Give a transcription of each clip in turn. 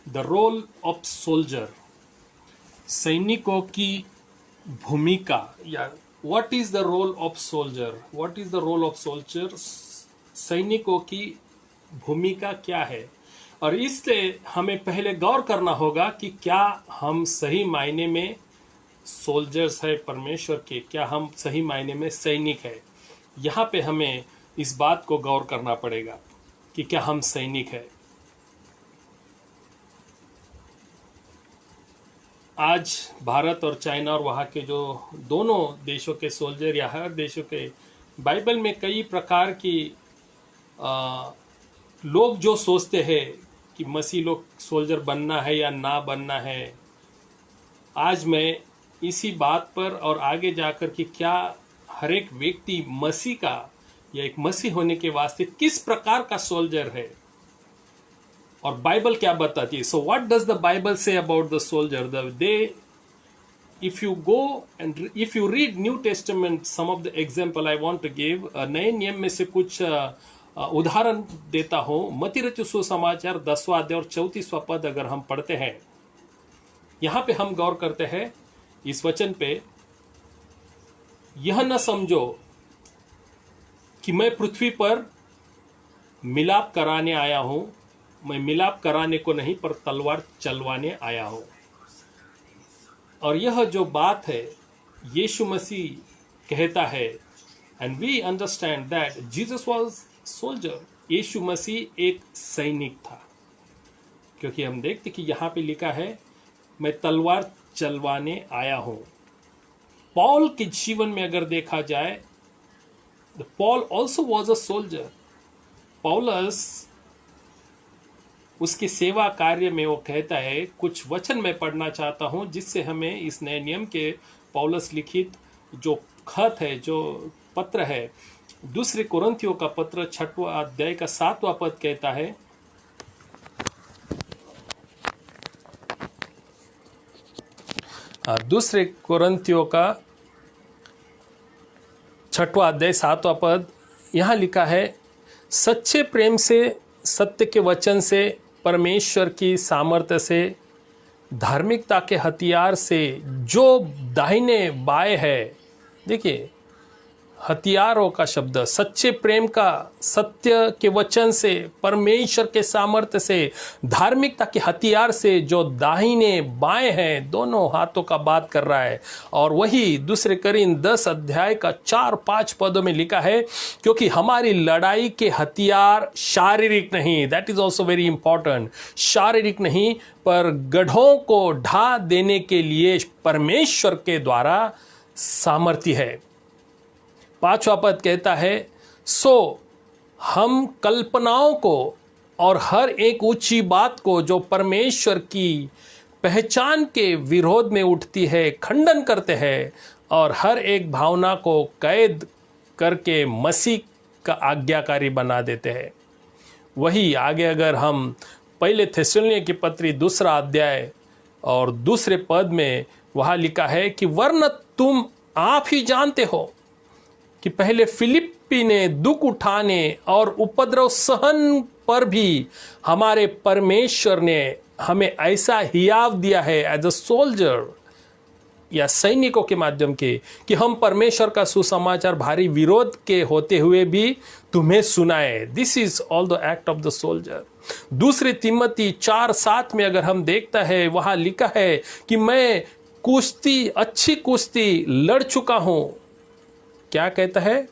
The role of soldier, सैनिकों की भूमिका, या what is the role of soldier, what is the role of soldier, सैनिकों की भूमिका क्या है। और इसलिए हमें पहले गौर करना होगा कि क्या हम सही मायने में सोल्जर्स है परमेश्वर के, क्या हम सही मायने में सैनिक है। यहाँ पे हमें इस बात को गौर करना पड़ेगा कि क्या हम सैनिक है। आज भारत और चाइना और वहाँ के जो दोनों देशों के सोल्जर या हर देशों के, बाइबल में कई प्रकार की लोग जो सोचते हैं कि मसीह लोग सोल्जर बनना है या ना बनना है, आज मैं इसी बात पर और आगे जाकर कि क्या हर एक व्यक्ति मसीह का या एक मसीह होने के वास्ते किस प्रकार का सोल्जर है और बाइबल क्या बताती है। So what does the Bible say about the soldier, they if you go and if you read New Testament, some of the example I want to give, नए नियम में से कुछ उदाहरण देता हूं। मत्ती रचित सुसमाचार 10वां अध्याय और 34वां पद अगर हम पढ़ते हैं, यहां पे हम गौर करते हैं इस वचन पे, यह न समझो कि मैं पृथ्वी पर मिलाप कराने आया हूं, मैं मिलाप कराने को नहीं पर तलवार चलवाने आया हूं। और यह जो बात है यीशु मसीह कहता है, and we understand that Jesus was soldier, यीशु मसीह एक सैनिक था, क्योंकि हम देखते कि यहाँ पे लिखा है मैं तलवार चलवाने आया हूं। पॉल के जीवन में अगर देखा जाए, Paul also was a soldier. Paulus उसकी सेवा कार्य में वो कहता है, कुछ वचन मैं पढ़ना चाहता हूं जिससे हमें इस नए नियम के पौलस लिखित जो खत है, जो पत्र है, दूसरे कुरिन्थियों का पत्र 6वां अध्याय का 7वां पद कहता है, दूसरे कुरिन्थियों का 6वां अध्याय 7वां पद, यहाँ लिखा है, सच्चे प्रेम से, सत्य के वचन से, परमेश्वर की सामर्थ्य से, धार्मिकता के हथियार से जो दाहिने बाएं है, देखिए हथियारों का शब्द, सच्चे प्रेम का, सत्य के वचन से, परमेश्वर के सामर्थ्य से, धार्मिकता के हथियार से जो दाहिने बाएं हैं, दोनों हाथों का बात कर रहा है। और वही दूसरे करीन 10 अध्याय का 4-5 पदों में लिखा है, क्योंकि हमारी लड़ाई के हथियार शारीरिक नहीं, that is also very important, शारीरिक नहीं पर गढ़ों को ढा देने के लिए परमेश्वर के द्वारा सामर्थ्य है। 5वां पद कहता है, सो हम कल्पनाओं को और हर एक ऊंची बात को जो परमेश्वर की पहचान के विरोध में उठती है खंडन करते हैं, और हर एक भावना को कैद करके मसीह का आज्ञाकारी बना देते हैं। वही आगे अगर हम पहले थिस्सलुनीके की पत्री 2 अध्याय और दूसरे पद में वहाँ लिखा है कि वरन तुम आप ही जानते हो कि पहले फिलिप्पी ने दुख उठाने और उपद्रव सहन पर भी हमारे परमेश्वर ने हमें ऐसा हियाव दिया है एज अ सोल्जर या सैनिकों के माध्यम के, कि हम परमेश्वर का सुसमाचार भारी विरोध के होते हुए भी तुम्हें सुनाए। This is all the act of the soldier. दूसरे तिमोथी 4:7 में अगर हम देखता है, वहां लिखा है कि मैं कुश्ती, अच्छी कुश्ती लड़ चुका हूं। क्या कहता है?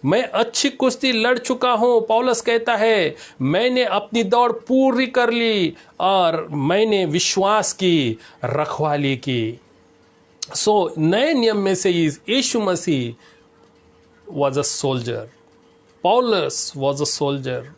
मैं अच्छी कुश्ती लड़ चुका हूं। पौलुस कहता है मैंने अपनी दौड़ पूरी कर ली और मैंने विश्वास की रखवाली की। सो नए नियम में से यीशु मसीह वॉज अ सोल्जर, पौलुस वॉज अ सोल्जर।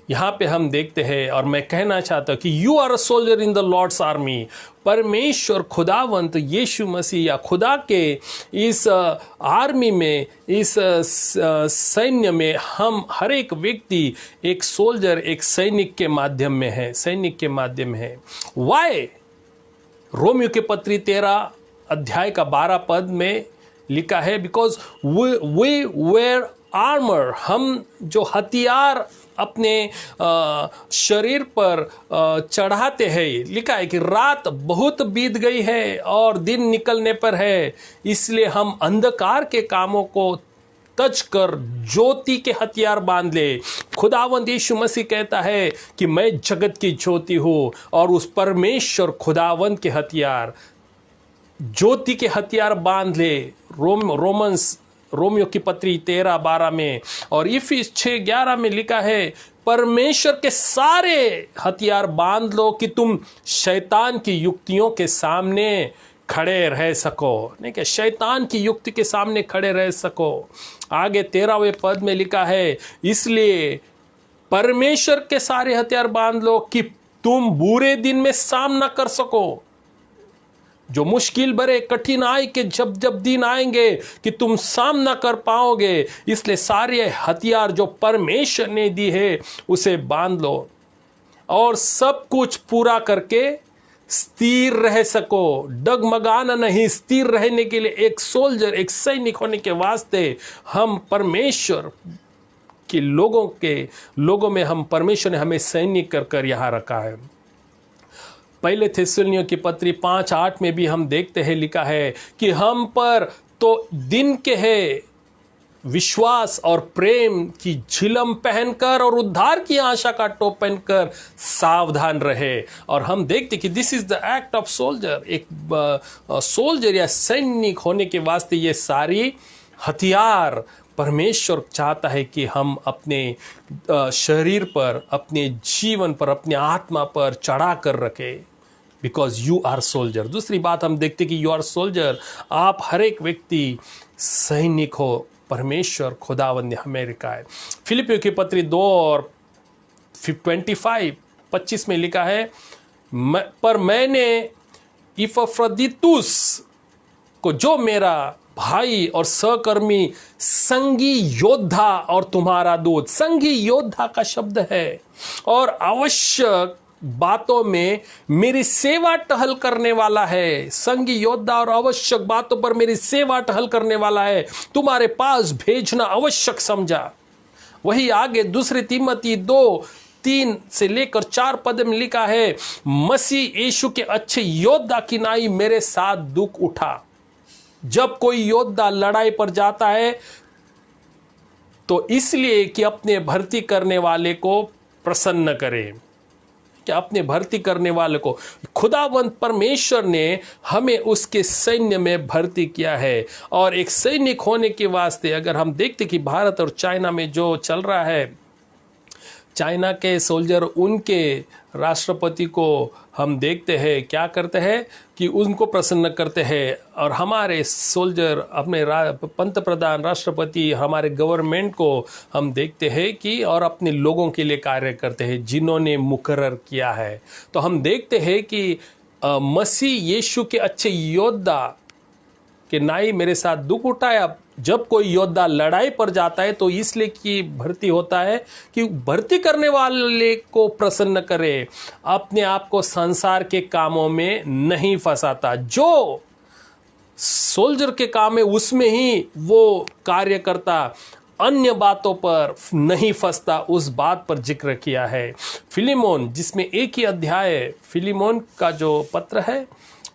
यहाँ पे हम देखते हैं, और मैं कहना चाहता हूँ कि you are a soldier in the lord's army. परमेश्वर खुदावंत यीशु मसीह या खुदा के इस आर्मी में, इस सैन्य में हम हर एक व्यक्ति एक सोल्जर, एक सैनिक के माध्यम में है, सैनिक के माध्यम है। वाई? रोमियो के पत्री 13 अध्याय का 12 पद में लिखा है, बिकॉज वी वेर आर्मर, हम जो हथियार अपने शरीर पर चढ़ाते हैं, लिखा है कि रात बहुत बीत गई है और दिन निकलने पर है, इसलिए हम अंधकार के कामों को तज कर ज्योति के हथियार बांध ले। खुदावंद यीशु मसीह कहता है कि मैं जगत की ज्योति हूं, और उस परमेश्वर खुदावंद के हथियार, ज्योति के हथियार बांध ले। रोमियो की पत्री 13:12 में और इफिस 6:11 में लिखा है, परमेश्वर के सारे हथियार बांध लो कि तुम शैतान की युक्तियों के सामने खड़े रह सको। नहीं क्या, शैतान की युक्ति के सामने खड़े रह सको। आगे 13वें पद में लिखा है, इसलिए परमेश्वर के सारे हथियार बांध लो कि तुम बुरे दिन में सामना कर सको। जो मुश्किल भरे कठिन आए के जब जब दिन आएंगे कि तुम सामना कर पाओगे, इसलिए सारे हथियार जो परमेश्वर ने दी है उसे बांध लो और सब कुछ पूरा करके स्थिर रह सको। डगमगाना नहीं, स्थिर रहने के लिए एक सोल्जर, एक सैनिक होने के वास्ते हम परमेश्वर के लोगों में हम परमेश्वर ने हमें सैनिक कर कर यहाँ रखा है। पहले थिस्सलुनीयों की पत्री 5:8 में भी हम देखते हैं, लिखा है कि हम पर तो दिन के है विश्वास और प्रेम की झिलम पहनकर और उद्धार की आशा का टोप पहनकर सावधान रहे। और हम देखते कि this is the act of soldier. एक सोल्जर या सैनिक होने के वास्ते ये सारी हथियार परमेश्वर चाहता है कि हम अपने शरीर पर, अपने जीवन पर, अपने आत्मा पर चढ़ा कर रखें, बिकॉज यू आर सोल्जर। दूसरी बात हम देखते कि यू आर सोल्जर, आप हर एक व्यक्ति सैनिक हो, परमेश्वर खुदावंद ने हमें रखा है। फिलिपियों की पत्री 2:25 में लिखा है, पर मैंने इपफ्रदीतुस को, जो मेरा भाई और सहकर्मी, संगी योद्धा और तुम्हारा दूत, संगी योद्धा का शब्द है, और आवश्यक बातों में मेरी सेवा टहल करने वाला है। संगी योद्धा और आवश्यक बातों पर मेरी सेवा टहल करने वाला है, तुम्हारे पास भेजना आवश्यक समझा। वही आगे 2 तीमोथी 2:3 से लेकर 4 पद में लिखा है, मसीह यीशु के अच्छे योद्धा की नाई मेरे साथ दुख उठा। जब कोई योद्धा लड़ाई पर जाता है तो इसलिए कि अपने भर्ती करने वाले को प्रसन्न करे, कि अपने भर्ती करने वाले को, खुदावंत परमेश्वर ने हमें उसके सैन्य में भर्ती किया है। और एक सैनिक होने के वास्ते अगर हम देखते कि भारत और चाइना में जो चल रहा है, चाइना के सोल्जर उनके राष्ट्रपति को हम देखते हैं क्या करते हैं कि उनको प्रसन्न करते हैं, और हमारे सोल्जर अपने पंत प्रधान, राष्ट्रपति, हमारे गवर्नमेंट को हम देखते हैं कि और अपने लोगों के लिए कार्य करते हैं जिन्होंने मुकर्रर किया है। तो हम देखते हैं कि मसीह यीशु के अच्छे योद्धा के नाई मेरे साथ दुख उठाया। जब कोई योद्धा लड़ाई पर जाता है तो इसलिए कि भर्ती होता है कि भर्ती करने वाले को प्रसन्न करे, अपने आप को संसार के कामों में नहीं फंसाता। जो सोल्जर के काम है उसमें ही वो कार्य करता, अन्य बातों पर नहीं फंसता, उस बात पर जिक्र किया है। फिलिमोन, जिसमें एक ही अध्याय, फिलिमोन का जो पत्र है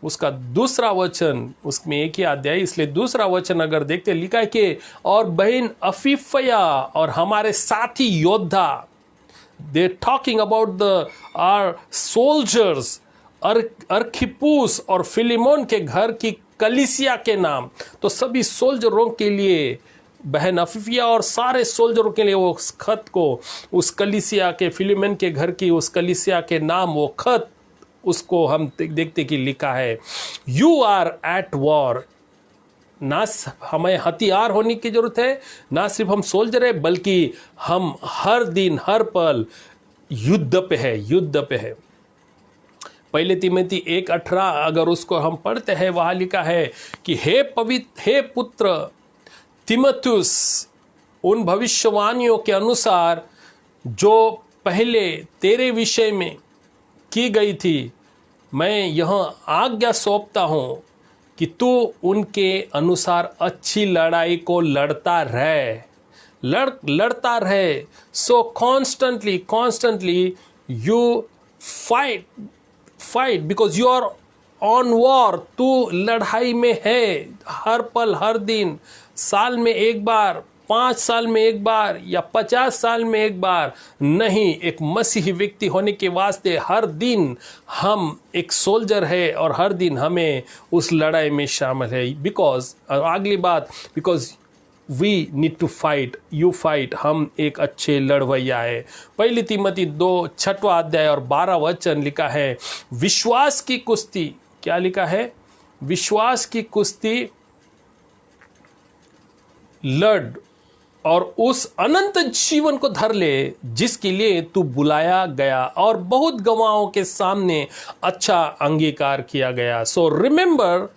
उसका 2 वचन, उसमें एक ही अध्याय, इसलिए 2 वचन अगर देखते, लिखा है कि और बहन अफीफया और हमारे साथी योद्धा, they talking about the are soldiers, अर्खिपूस और फिलिमोन के घर की कलीसिया के नाम। तो सभी सोल्जरों के लिए, बहन अफीफिया और सारे सोल्जरों के लिए वो खत को, उस कलीसिया के, फिलिमोन के घर की उस कलीसिया के नाम, वो खत, उसको हम देखते कि लिखा है, यू आर एट वॉर। ना हमें हथियार होने की जरूरत है, ना सिर्फ हम सोल्जर है, बल्कि हम हर दिन हर पल युद्ध पे है, युद्ध पे है। पहले तिमोथी 1:18 अगर उसको हम पढ़ते हैं, वहां लिखा है कि हे पुत्र तिमोथियुस, उन भविष्यवाणियों के अनुसार जो पहले तेरे विषय में की गई थी, मैं यह आज्ञा सौंपता हूं कि तू उनके अनुसार अच्छी लड़ाई को लड़ता रहे। लड़ता रहे। So constantly you fight because you are on war. तू लड़ाई में है हर पल हर दिन, साल में एक बार, 5 साल में एक बार या 50 साल में एक बार नहीं। एक मसीही व्यक्ति होने के वास्ते हर दिन हम एक सोल्जर है और हर दिन हमें उस लड़ाई में शामिल है। बिकॉज अगली बात, because we need to fight, you fight, हम एक अच्छे लड़वैया है। पहली तीमोथी 2:6 अध्याय और 12 वचन लिखा है, विश्वास की कुश्ती। क्या लिखा है? विश्वास की कुश्ती लड़ और उस अनंत जीवन को धर ले जिसके लिए तू बुलाया गया और बहुत गवाहों के सामने अच्छा अंगीकार किया गया। So remember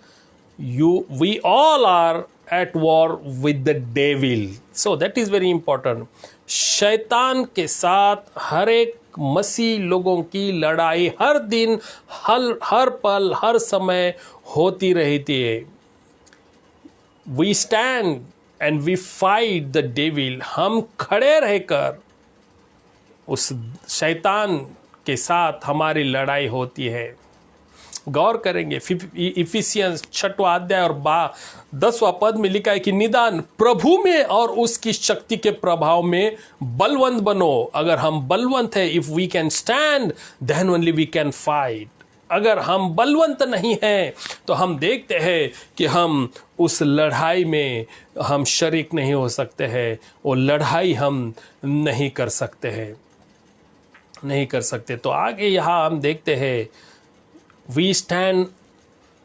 we all are at war with the devil. So that is very important. शैतान के साथ हर एक मसीह लोगों की लड़ाई हर दिन, हर पल, हर समय होती रहती है। We stand and we fight the devil. हम खड़े रहकर उस शैतान के साथ हमारी लड़ाई होती है। गौर करेंगे इफिसियंस 6वां अध्याय और 10वां पद में लिखा है कि निदान प्रभु में और उसकी शक्ति के प्रभाव में बलवंत बनो। अगर हम बलवंत है, if we can stand then only we can fight. अगर हम बलवंत नहीं हैं तो हम देखते हैं कि हम उस लड़ाई में हम शरीक नहीं हो सकते हैं। वो लड़ाई हम नहीं कर सकते तो आगे यहाँ हम देखते हैं, we stand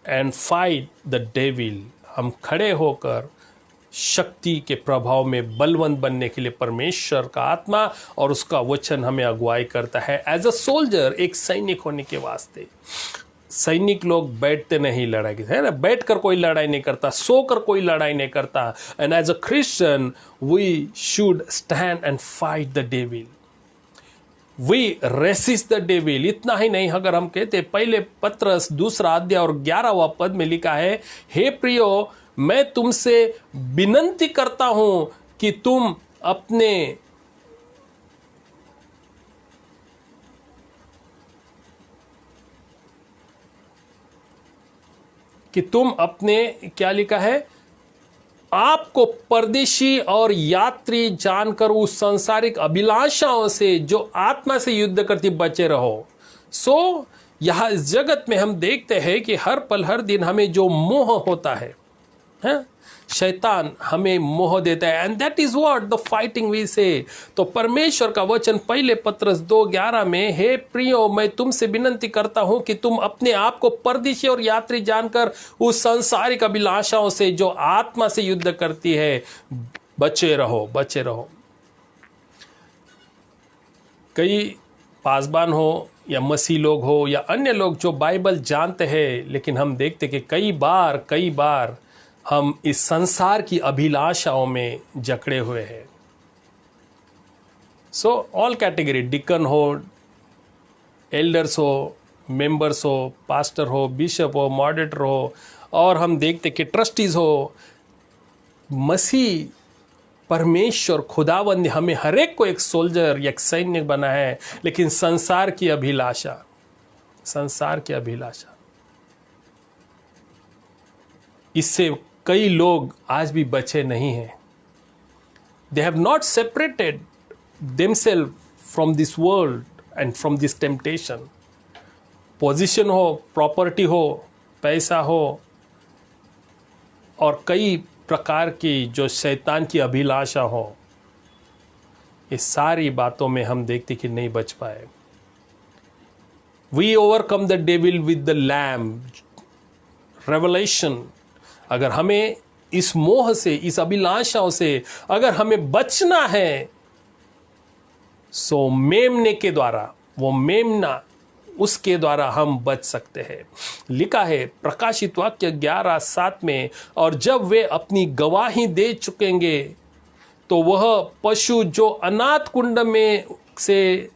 and fight the devil. हम खड़े होकर शक्ति के प्रभाव में बलवंत बनने के लिए परमेश्वर का आत्मा और उसका वचन हमें अगुवाई करता है। एज अ सोल्जर, एक सैनिक होने के वास्ते, सैनिक लोग बैठते नहीं लड़ाई की, है ना, बैठकर कोई लड़ाई नहीं करता, सोकर कोई लड़ाई नहीं करता। And as a Christian we should stand and fight the devil, we resist the devil. इतना ही नहीं, अगर हम कहते पहले पत्रस 2 अध्याय और 11वां पद में लिखा है, हे प्रियो मैं तुमसे विनंती करता हूं कि तुम अपने क्या लिखा है, आपको परदेशी और यात्री जानकर उस सांसारिक अभिलाषाओं से जो आत्मा से युद्ध करती बचे रहो। सो यह इस जगत में हम देखते हैं कि हर पल हर दिन हमें जो मोह होता है, शैतान हमें मोह देता है, and that is what the fighting we say. तो परमेश्वर का वचन पहले पत्रस 2:11 में, हे प्रियो मैं तुमसे विनंती करता हूं कि तुम अपने आप को परदेशी और यात्री जानकर उस सांसारिक अभिलाषाओं से जो आत्मा से युद्ध करती है बचे रहो। कई पासबान हो या मसीह लोग हो या अन्य लोग जो बाइबल जानते हैं, लेकिन हम देखते कि कई बार हम इस संसार की अभिलाषाओं में जकड़े हुए हैं। सो ऑल कैटेगरी, डिकन हो, एल्डर्स हो, मेंबर्स हो, पास्टर हो, बिशप हो, मॉडरेटर हो, और हम देखते कि ट्रस्टीज हो, मसीह परमेश्वर खुदावंद हमें हर एक को एक सोल्जर या एक सैनिक बना है। लेकिन संसार की अभिलाषा इससे कई लोग आज भी बचे नहीं हैं। They have not separated themselves from this world and from this temptation. Position हो, प्रॉपर्टी हो, पैसा हो और कई प्रकार की जो शैतान की अभिलाषा हो, इस सारी बातों में हम देखते कि नहीं बच पाए। We overcome the devil with the lamb, Revelation. अगर हमें इस मोह से, इस अभिलाषाओं से अगर हमें बचना है, सो मेमने के द्वारा, वो मेमना उसके द्वारा हम बच सकते हैं। लिखा है प्रकाशित वाक्य 11:7 में, और जब वे अपनी गवाही दे चुकेंगे तो वह पशु जो अनाथ कुंड में से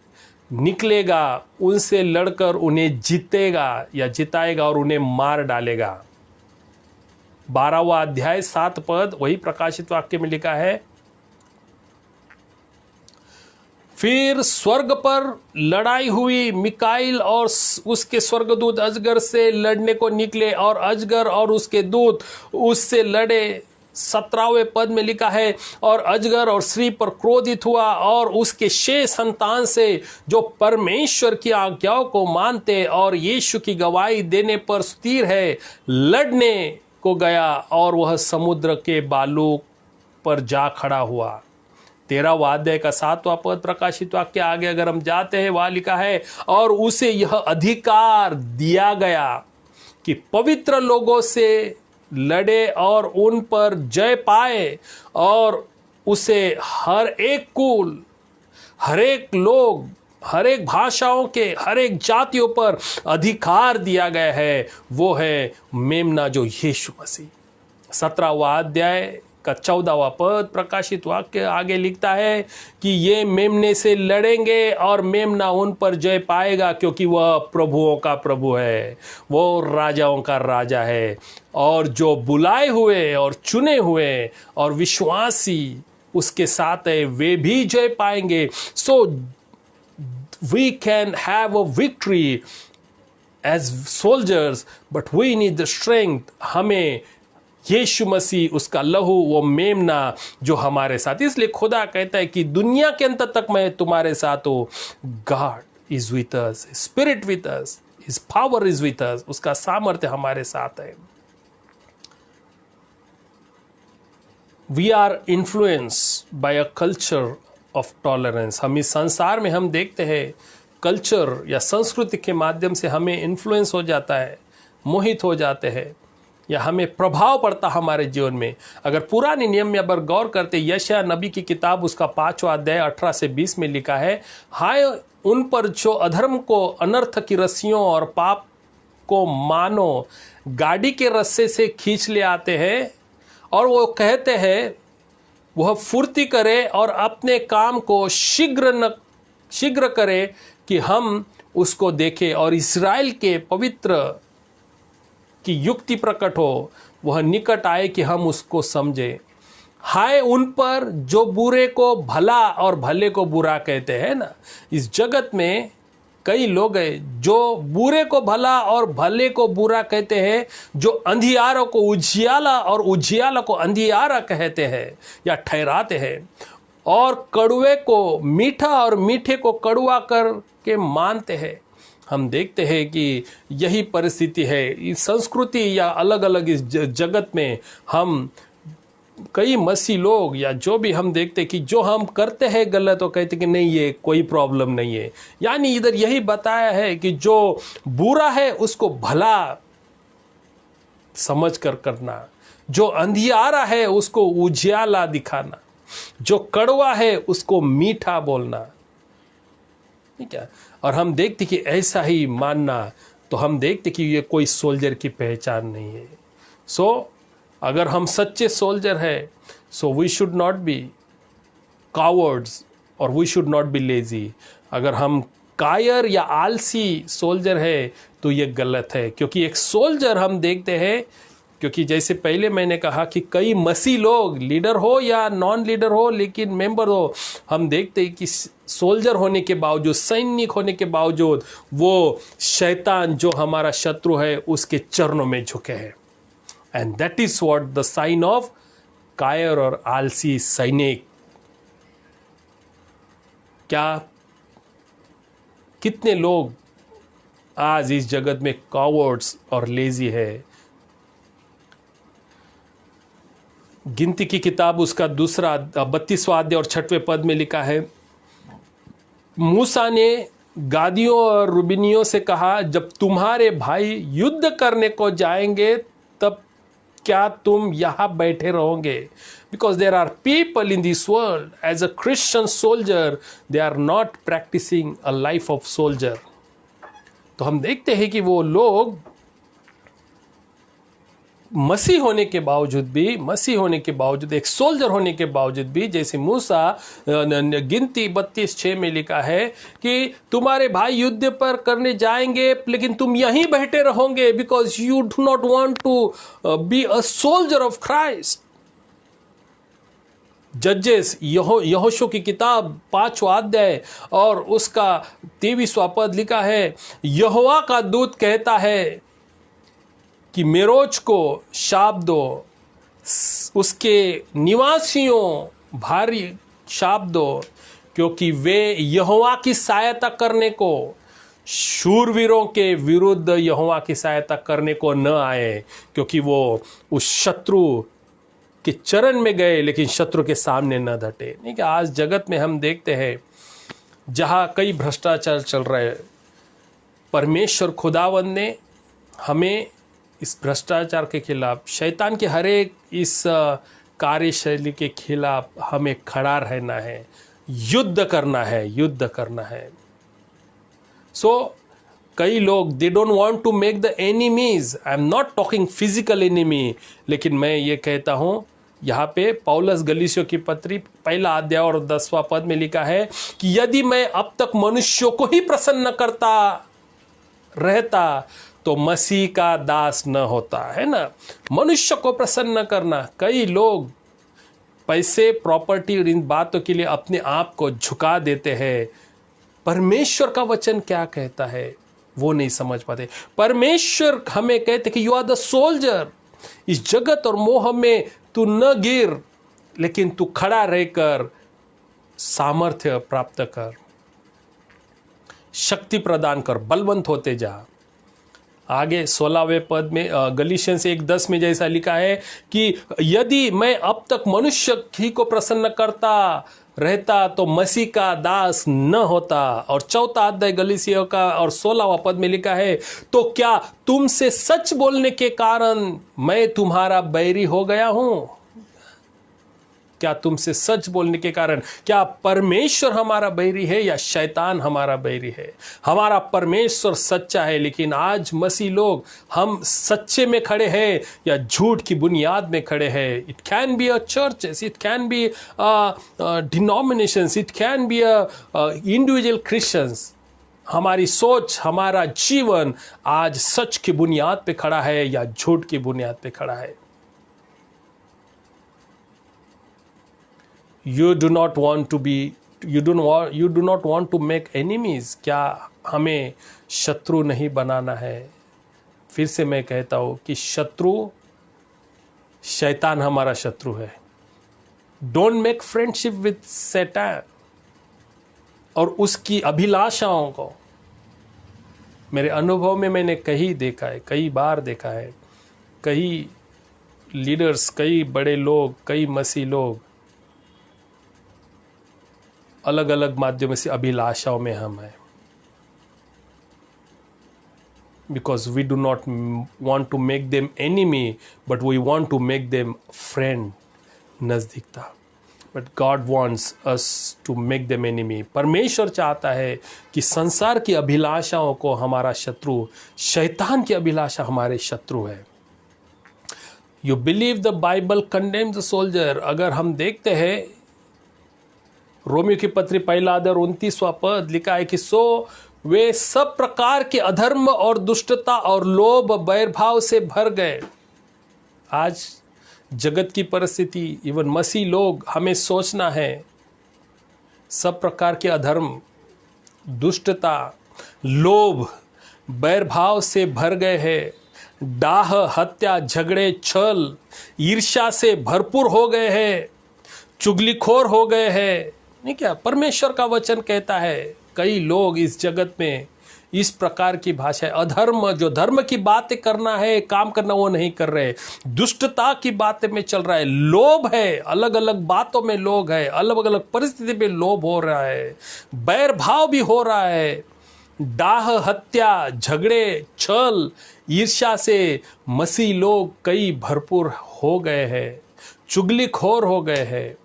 निकलेगा उनसे लड़कर उन्हें जीतेगा या जिताएगा और उन्हें मार डालेगा। 12वां अध्याय 7 पद, वही प्रकाशित वाक्य में लिखा है, फिर स्वर्ग पर लड़ाई हुई, मिकाइल और उसके स्वर्गदूत अजगर से लड़ने को निकले और अजगर और उसके दूत उससे लड़े। 17वें पद में लिखा है, और अजगर और स्त्री पर क्रोधित हुआ और उसके शेष संतान से जो परमेश्वर की आज्ञाओं को मानते और यीशु की गवाही देने पर स्थिर है, लड़ने को गया और वह समुद्र के बालू पर जा खड़ा हुआ। 13वां अध्याय का 7वां पद प्रकाशित वाक्य आगे अगर हम जाते हैं, वहां लिखा है, और उसे यह अधिकार दिया गया कि पवित्र लोगों से लड़े और उन पर जय पाए, और उसे हर एक कुल, हर एक लोग, हर एक भाषाओं के, हर एक जातियों पर अधिकार दिया गया है। वो है मेमना, जो यीशु मसीह। 17वां अध्याय का 14वां पद प्रकाशित वाक्य आगे लिखता है कि ये मेमने से लड़ेंगे और मेमना उन पर जय पाएगा, क्योंकि वह प्रभुओं का प्रभु है, वो राजाओं का राजा है, और जो बुलाए हुए और चुने हुए और विश्वासी उसके साथ है, वे भी जय पाएंगे। So we can have a victory as soldiers, but we need the strength. हमें यीशु मसीह, उसका लहू, वो मेमना जो हमारे साथ, इसलिए खुदा कहता है कि दुनिया के अंत तक मैं तुम्हारे साथ हूं। God is with us, spirit with us, his power is with us, उसका सामर्थ्य हमारे साथ है। We are influenced by a culture of tolerance. हम इस संसार में हम देखते हैं कल्चर या संस्कृति के माध्यम से हमें इन्फ्लुएंस हो जाता है, मोहित हो जाते हैं, या हमें प्रभाव पड़ता हमारे जीवन में। अगर पुराने नियम में अगर गौर करते, यशायाह नबी की किताब उसका 5वां अध्याय 18 से 20 में लिखा है, हाय उन पर जो अधर्म को, अनर्थ की रस्सियों और पाप को मानो गाड़ी के रस्से से खींच ले आते हैं, और वो कहते हैं वह फुर्ती करे और अपने काम को शीघ्र करे कि हम उसको देखें, और इस्राएल के पवित्र की युक्ति प्रकट हो, वह निकट आए कि हम उसको समझे। हाय उन पर जो बुरे को भला और भले को बुरा कहते हैं ना। इस जगत में कई लोग हैं जो बुरे को भला और भले को बुरा कहते हैं, जो अंधियारों को उजियाला और उजियाला को अंधियारा कहते हैं या ठहराते हैं, और कड़वे को मीठा और मीठे को कड़वा करके मानते हैं। हम देखते हैं कि यही परिस्थिति है इस संस्कृति या अलग अलग इस जगत में। हम कई मसीह लोग या जो भी हम देखते कि जो हम करते हैं गलत, तो कहते कि नहीं ये कोई प्रॉब्लम नहीं है। यानी इधर यही बताया है कि जो बुरा है उसको भला समझ कर करना, जो अंधियारा है उसको उजियाला दिखाना, जो कड़वा है उसको मीठा बोलना, ठीक है। और हम देखते कि ऐसा ही मानना, तो हम देखते कि ये कोई सोल्जर की पहचान नहीं है। सो अगर हम सच्चे सोल्जर हैं, so we should not be cowards और we should not be lazy. अगर हम कायर या आलसी सोल्जर है तो ये गलत है, क्योंकि एक सोल्जर हम देखते हैं, क्योंकि जैसे पहले मैंने कहा कि कई मसीह लोग, लीडर हो या नॉन लीडर हो लेकिन मेंबर हो, हम देखते हैं कि सोल्जर होने के बावजूद, सैनिक होने के बावजूद, वो शैतान जो हमारा शत्रु है उसके चरणों में झुके हैं। And that is what the sign of कायर और आलसी सैनिक। क्या कितने लोग आज इस जगत में कावर्ड्स और लेजी है। गिनती की किताब उसका 32वां अध्याय और 6वें पद में लिखा है, मूसा ने गादियों और रुबिनियों से कहा, जब तुम्हारे भाई युद्ध करने को जाएंगे तब क्या तुम यहाँ बैठे रहोगे? Because there are people in this world, as a Christian soldier they are not practising a life of soldier. तो हम देखते हैं कि वो लोग मसीह होने के बावजूद, एक सोल्जर होने के बावजूद भी, जैसे मूसा, गिनती 32:6 में लिखा है कि तुम्हारे भाई युद्ध पर करने जाएंगे लेकिन तुम यहीं बैठे रहोगे, because you do not want to be a soldier of Christ. जजेस यहोशू की किताब 5वां अध्याय और उसका 23वां पद लिखा है, यहोवा का दूत कहता है कि मेरोज को शाप दो, उसके निवासियों भारी शाप दो, क्योंकि वे यहोवा की सहायता करने को, शूरवीरों के विरुद्ध यहोवा की सहायता करने को न आए, क्योंकि वो उस शत्रु के चरण में गए लेकिन शत्रु के सामने न डटे। नहीं कि आज जगत में हम देखते हैं जहाँ कई भ्रष्टाचार चल रहे हैं, परमेश्वर खुदावन ने हमें इस भ्रष्टाचार के खिलाफ, शैतान के हर एक इस कार्यशैली के खिलाफ हमें खड़ा रहना है, युद्ध करना है, युद्ध करना है। कई लोग they don't want to make the enemies, I am not talking physical enemy, लेकिन मैं ये कहता हूं, यहाँ पे पौलुस गलीसियों की पत्री 1 अध्याय और 10वां पद में लिखा है कि यदि मैं अब तक मनुष्यों को ही प्रसन्न करता रहता तो मसीह का दास न होता, है ना। मनुष्य को प्रसन्न करना, कई लोग पैसे, प्रॉपर्टी और इन बातों के लिए अपने आप को झुका देते हैं। परमेश्वर का वचन क्या कहता है वो नहीं समझ पाते। परमेश्वर हमें कहते कि यू आर द सोल्जर, इस जगत और मोह में तू न गिर, लेकिन तू खड़ा रहकर सामर्थ्य प्राप्त कर, शक्ति प्रदान कर, बलवंत होते जा। आगे 16वें पद में गलीशियंस 1:10 में जैसा लिखा है कि यदि मैं अब तक मनुष्य ही को प्रसन्न करता रहता तो मसीह का दास न होता। और 4वां अध्याय गलीशियों का और 16वां पद में लिखा है, तो क्या तुमसे सच बोलने के कारण मैं तुम्हारा बैरी हो गया हूं? क्या तुमसे सच बोलने के कारण, क्या परमेश्वर हमारा बैरी है या शैतान हमारा बैरी है? हमारा परमेश्वर सच्चा है, लेकिन आज मसीह लोग हम सच्चे में खड़े हैं या झूठ की बुनियाद में खड़े हैं। It can be a churches, it can be denominations, it can be a individual Christians. हमारी सोच, हमारा जीवन आज सच की बुनियाद पे खड़ा है या झूठ की बुनियाद पे खड़ा है। You do not want to make enemies। क्या हमें शत्रु नहीं बनाना है? फिर से मैं कहता हूं कि शैतान हमारा शत्रु है। Don't make friendship with Satan और उसकी अभिलाषाओं को। मेरे अनुभव में मैंने कई बार देखा है, कई लीडर्स, कई बड़े लोग, कई मसीह लोग अलग अलग माध्यमों से अभिलाषाओं में हम हैं, because we do not want to make them enemy but we want to make them friend, नजदीकता। But God wants us to make them enemy. परमेश्वर चाहता है कि संसार की अभिलाषाओं को हमारा शत्रु, शैतान की अभिलाषा हमारे शत्रु है। You believe the Bible condemns the soldier. अगर हम देखते हैं रोमियो की पत्री 1 अध्याय 29वां पद लिखा है कि सो वे सब प्रकार के अधर्म और दुष्टता और लोभ बैरभाव से भर गए। आज जगत की परिस्थिति, इवन मसीह लोग, हमें सोचना है, सब प्रकार के अधर्म, दुष्टता, लोभ, बैरभाव से भर गए हैं। डाह, हत्या, झगड़े, छल, ईर्ष्या से भरपूर हो गए हैं, चुगलीखोर हो गए हैं। नहीं क्या परमेश्वर का वचन कहता है? कई लोग इस जगत में इस प्रकार की भाषा, अधर्म, जो धर्म की बातें करना है, काम करना, वो नहीं कर रहे। दुष्टता की बातें में चल रहा है, लोभ है, अलग अलग बातों में लोग है, अलग अलग परिस्थिति में लोभ हो रहा है, बैर भाव भी हो रहा है। डाह, हत्या, झगड़े, छल, ईर्ष्या से मसीह लोग कई भरपूर हो गए हैं, चुगलीखोर हो गए हैं।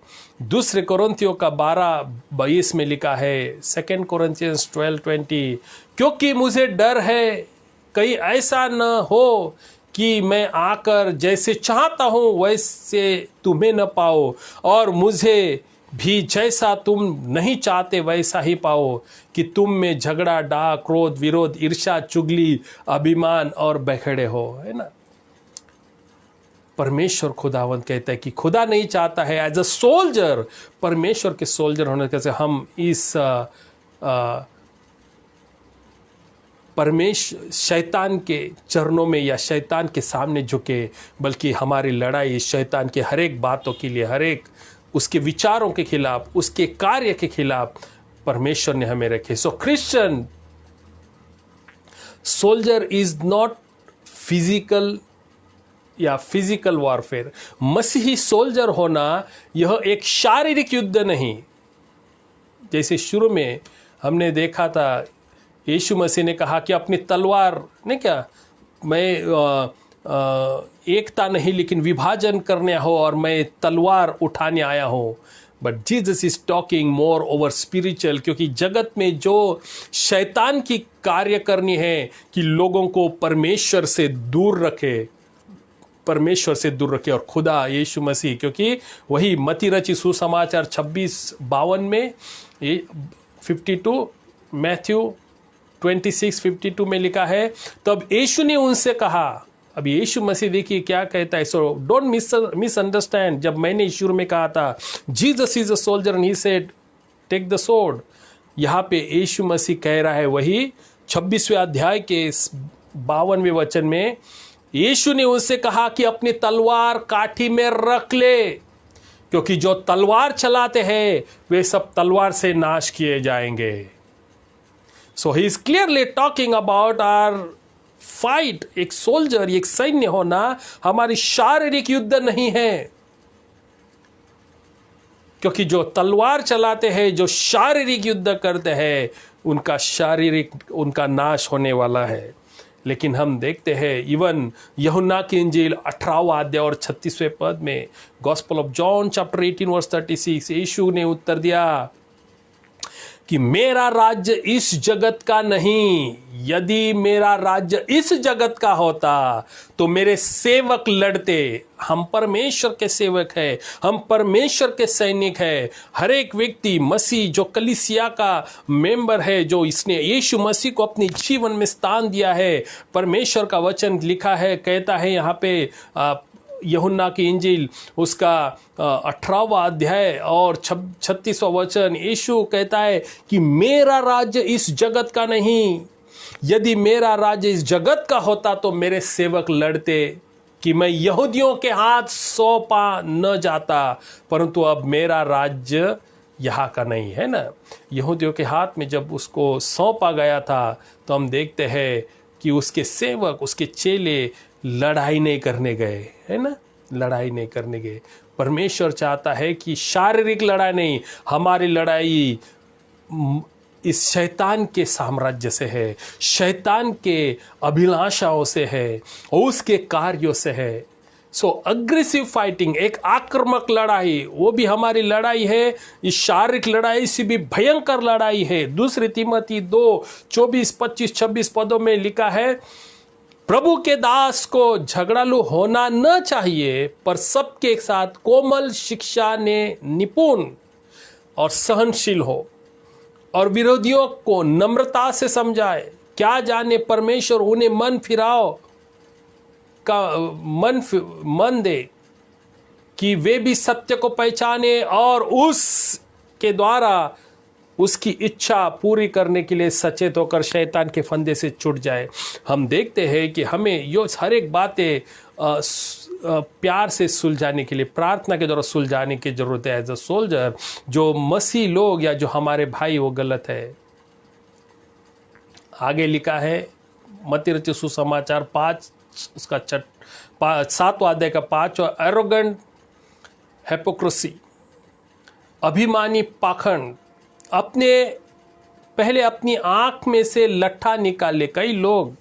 दूसरे कोरिन्थियों का 12:22 में लिखा है, 2 Corinthians 12:20, क्योंकि मुझे डर है कहीं ऐसा न हो कि मैं आकर जैसे चाहता हूँ वैसे तुम्हें न पाओ, और मुझे भी जैसा तुम नहीं चाहते वैसा ही पाओ, कि तुम में झगड़ा, डाह, क्रोध, विरोध, ईर्ष्या, चुगली, अभिमान और बखेड़े हो। है ना। परमेश्वर खुदावंत कहता है कि खुदा नहीं चाहता है एज अ सोल्जर, परमेश्वर के सोल्जर होने कैसे हम इस शैतान के चरणों में या शैतान के सामने झुके, बल्कि हमारी लड़ाई शैतान के हर एक बातों के लिए, हर एक उसके विचारों के खिलाफ, उसके कार्य के खिलाफ परमेश्वर ने हमें रखे। So Christian soldier is not physical या फिजिकल वॉरफेयर। मसीही सोल्जर होना यह एक शारीरिक युद्ध नहीं। जैसे शुरू में हमने देखा था, यीशु मसीह ने कहा कि अपनी तलवार ने क्या, मैं एकता नहीं लेकिन विभाजन करने हो और मैं तलवार उठाने आया हूँ। But Jesus is talking more over spiritual, क्योंकि जगत में जो शैतान की कार्य करनी है कि लोगों को परमेश्वर से दूर रखे, परमेश्वर से दूर रखे, और खुदा यीशु मसीह, क्योंकि वही मती रची सुसमाचार 26:52 में 52, मैथ्यू 26:52 में लिखा है, तब यीशु ने उनसे कहा। अब यीशु मसीह देखिए क्या कहता है। So don't misunderstand. जब मैंने शुरू में कहा था Jesus is a soldier and he said take the sword, यहाँ पे यीशु मसीह कह रहा है वही 26वें अध्याय के 52वें वचन में, यीशु ने उनसे कहा कि अपनी तलवार काठी में रख ले, क्योंकि जो तलवार चलाते हैं वे सब तलवार से नाश किए जाएंगे। So he is clearly talking about our fight. एक सोल्जर, एक सैन्य होना हमारी शारीरिक युद्ध नहीं है, क्योंकि जो तलवार चलाते हैं, जो शारीरिक युद्ध करते हैं, उनका नाश होने वाला है। लेकिन हम देखते हैं इवन यूहन्ना की इंजील 18वां अध्याय और 36वें पद में, Gospel of John chapter 18 verse 36, Yeshu ने उत्तर दिया कि मेरा राज्य इस जगत का नहीं। यदि मेरा राज्य इस जगत का होता तो मेरे सेवक लड़ते। हम परमेश्वर के सेवक हैं, हम परमेश्वर के सैनिक हैं। हर एक व्यक्ति मसीह जो कलीसिया का मेंबर है, जो इसने यीशु मसीह को अपने जीवन में स्थान दिया है, परमेश्वर का वचन लिखा है, कहता है यहाँ पे यूहन्ना की इंजील उसका 18वां अध्याय और 36वां वचन, यीशु कहता है कि मेरा राज्य इस जगत का नहीं। यदि मेरा राज्य इस जगत का होता तो मेरे सेवक लड़ते कि मैं यहूदियों के हाथ सौंपा न जाता, परंतु अब मेरा राज्य यहाँ का नहीं है ना। यहूदियों के हाथ में जब उसको सौंपा गया था तो हम देखते हैं कि उसके सेवक, उसके चेले लड़ाई नहीं करने गए, है ना, लड़ाई नहीं करने गए। परमेश्वर चाहता है कि शारीरिक लड़ाई नहीं, हमारी लड़ाई इस शैतान के साम्राज्य से है, शैतान के अभिलाषाओं से है और उसके कार्यों से है। सो अग्रेसिव फाइटिंग, एक आक्रामक लड़ाई, वो भी हमारी लड़ाई है। इस शारीरिक लड़ाई से भी भयंकर लड़ाई है। 2 तीमोथी 2:24, 25, 26 पदों में लिखा है, प्रभु के दास को झगड़ालू होना न चाहिए, पर सबके साथ कोमल शिक्षा ने निपुण और सहनशील हो और विरोधियों को नम्रता से समझाए। क्या जाने परमेश्वर उन्हें मन दे कि वे भी सत्य को पहचाने और उसके द्वारा उसकी इच्छा पूरी करने के लिए सचेत होकर शैतान के फंदे से छूट जाए। हम देखते हैं कि हमें यो हर एक बातें प्यार से सुलझाने के लिए, प्रार्थना के द्वारा सुलझाने की जरूरत है। एज अ सोल्जर, जो मसीह लोग या जो हमारे भाई वो गलत है। आगे लिखा है मत्ती रचित सुसमाचार 5 उसका 7वां अध्याय का 5, एरोगेंट हिपोक्रेसी, अभिमानी पाखंड, पहले अपनी आंख में से लट्ठा निकाले। कई लोग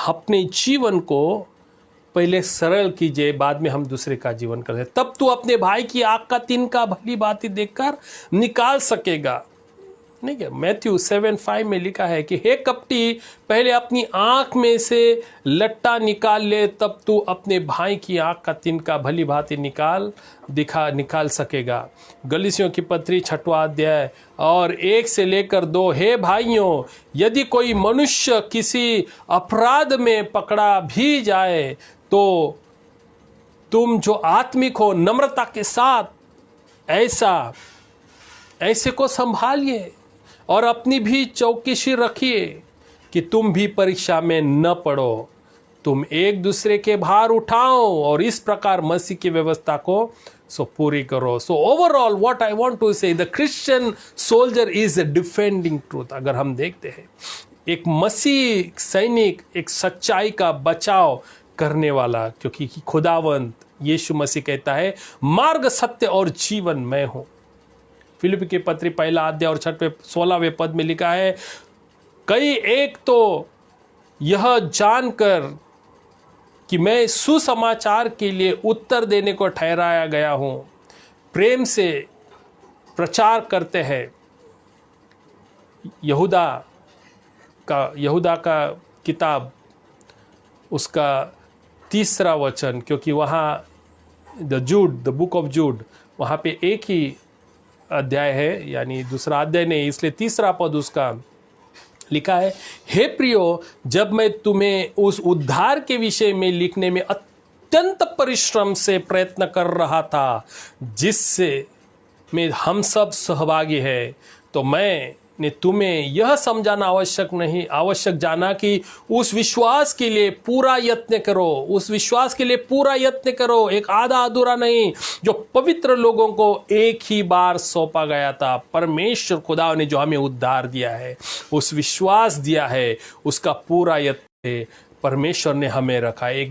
अपने जीवन को पहले सरल कीजिए, बाद में हम दूसरे का जीवन करते हैं, तब तू अपने भाई की आंख का तिनका भली बातें देखकर निकाल सकेगा। नहीं क्या मैथ्यू 7:5 में लिखा है कि हे कपटी, पहले अपनी आंख में से लट्टा निकाल ले, तब तू अपने भाई की आंख का तिनका भली भांति निकाल सकेगा। गलीसियों की पत्री 6वां अध्याय और 1 से लेकर 2, हे भाइयों, यदि कोई मनुष्य किसी अपराध में पकड़ा भी जाए तो तुम जो आत्मिक हो नम्रता के साथ ऐसे को संभालिए और अपनी भी चौकसी रखिए कि तुम भी परीक्षा में न पड़ो। तुम एक दूसरे के भार उठाओ और इस प्रकार मसीह की व्यवस्था को पूरी करो। So overall what I want to say, the Christian soldier is defending truth. अगर हम देखते हैं एक मसीह सैनिक एक सच्चाई का बचाव करने वाला, क्योंकि खुदावंत यीशु मसीह कहता है मार्ग सत्य और जीवन मैं हूं। फिलिप्पी के पत्री 1 अध्याय और 16वें पद में लिखा है, कई एक तो यह जानकर कि मैं सुसमाचार के लिए उत्तर देने को ठहराया गया हूं, प्रेम से प्रचार करते हैं। यहूदा का किताब उसका 3रा वचन, क्योंकि वहाँ द बुक ऑफ जूड, वहाँ पे एक ही अध्याय है, यानी दूसरा अध्याय नहीं, इसलिए 3रा पद उसका लिखा है, हे प्रियो, जब मैं तुम्हें उस उद्धार के विषय में लिखने में अत्यंत परिश्रम से प्रयत्न कर रहा था जिससे में हम सब सहभागी हैं, तो मैंने तुम्हें यह समझाना आवश्यक जाना कि उस विश्वास के लिए पूरा यत्न करो, एक आधा अधूरा नहीं, जो पवित्र लोगों को एक ही बार सौंपा गया था। परमेश्वर खुदा ने जो हमें उद्धार दिया है, उस विश्वास दिया है, उसका पूरा यत्न परमेश्वर ने हमें रखा। एक